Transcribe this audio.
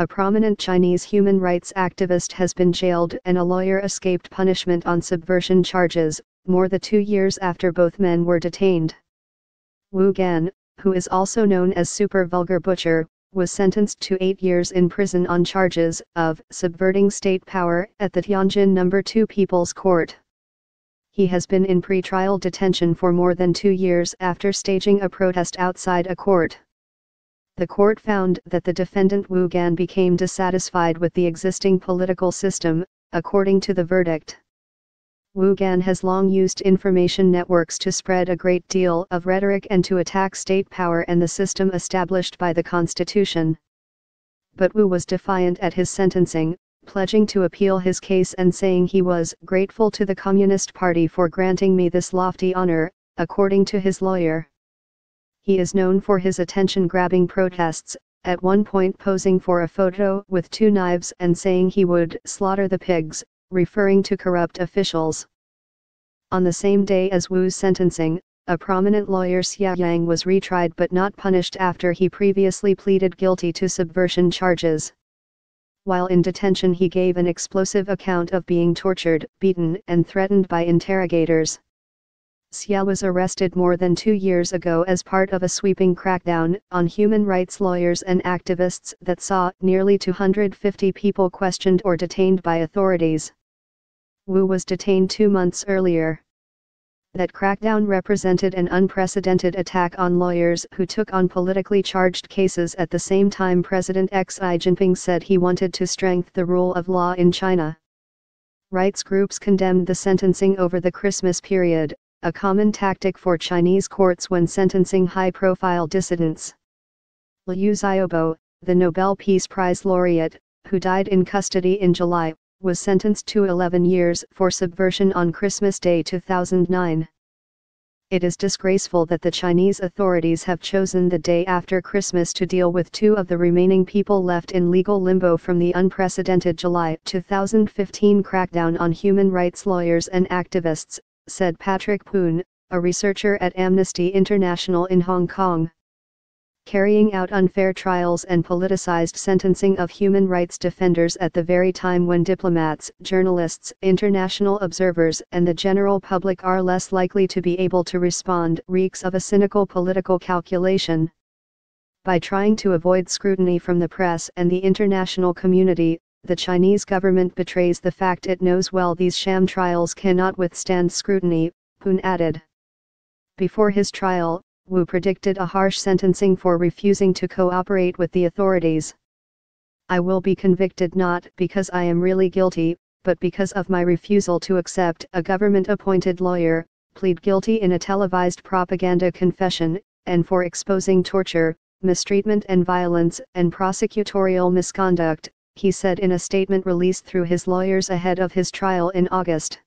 A prominent Chinese human rights activist has been jailed and a lawyer escaped punishment on subversion charges, more than 2 years after both men were detained. Wu Gan, who is also known as Super Vulgar Butcher, was sentenced to 8 years in prison on charges of subverting state power at the Tianjin No. 2 People's Court. He has been in pre-trial detention for more than 2 years after staging a protest outside a court. The court found that the defendant Wu Gan became dissatisfied with the existing political system, according to the verdict. Wu Gan has long used information networks to spread a great deal of rhetoric and to attack state power and the system established by the Constitution. But Wu was defiant at his sentencing, pledging to appeal his case and saying he was grateful to the Communist Party for granting me this lofty honor, according to his lawyer. He is known for his attention-grabbing protests, at one point posing for a photo with 2 knives and saying he would slaughter the pigs, referring to corrupt officials. On the same day as Wu's sentencing, a prominent lawyer Xia Yang was retried but not punished after he previously pleaded guilty to subversion charges. While in detention he gave an explosive account of being tortured, beaten and threatened by interrogators. Xia was arrested more than 2 years ago as part of a sweeping crackdown on human rights lawyers and activists that saw nearly 250 people questioned or detained by authorities. Wu was detained 2 months earlier. That crackdown represented an unprecedented attack on lawyers who took on politically charged cases at the same time President Xi Jinping said he wanted to strengthen the rule of law in China. Rights groups condemned the sentencing over the Christmas period, a common tactic for Chinese courts when sentencing high-profile dissidents. Liu Xiaobo, the Nobel Peace Prize laureate, who died in custody in July, was sentenced to 11 years for subversion on Christmas Day 2009. It is disgraceful that the Chinese authorities have chosen the day after Christmas to deal with 2 of the remaining people left in legal limbo from the unprecedented July 2015 crackdown on human rights lawyers and activists, said Patrick Poon, a researcher at Amnesty International in Hong Kong. Carrying out unfair trials and politicized sentencing of human rights defenders at the very time when diplomats, journalists, international observers and the general public are less likely to be able to respond reeks of a cynical political calculation. By trying to avoid scrutiny from the press and the international community, the Chinese government betrays the fact it knows well these sham trials cannot withstand scrutiny, Poon added. Before his trial, Wu predicted a harsh sentencing for refusing to cooperate with the authorities. I will be convicted not because I am really guilty, but because of my refusal to accept a government-appointed lawyer, plead guilty in a televised propaganda confession, and for exposing torture, mistreatment and violence and prosecutorial misconduct, he said in a statement released through his lawyers ahead of his trial in August.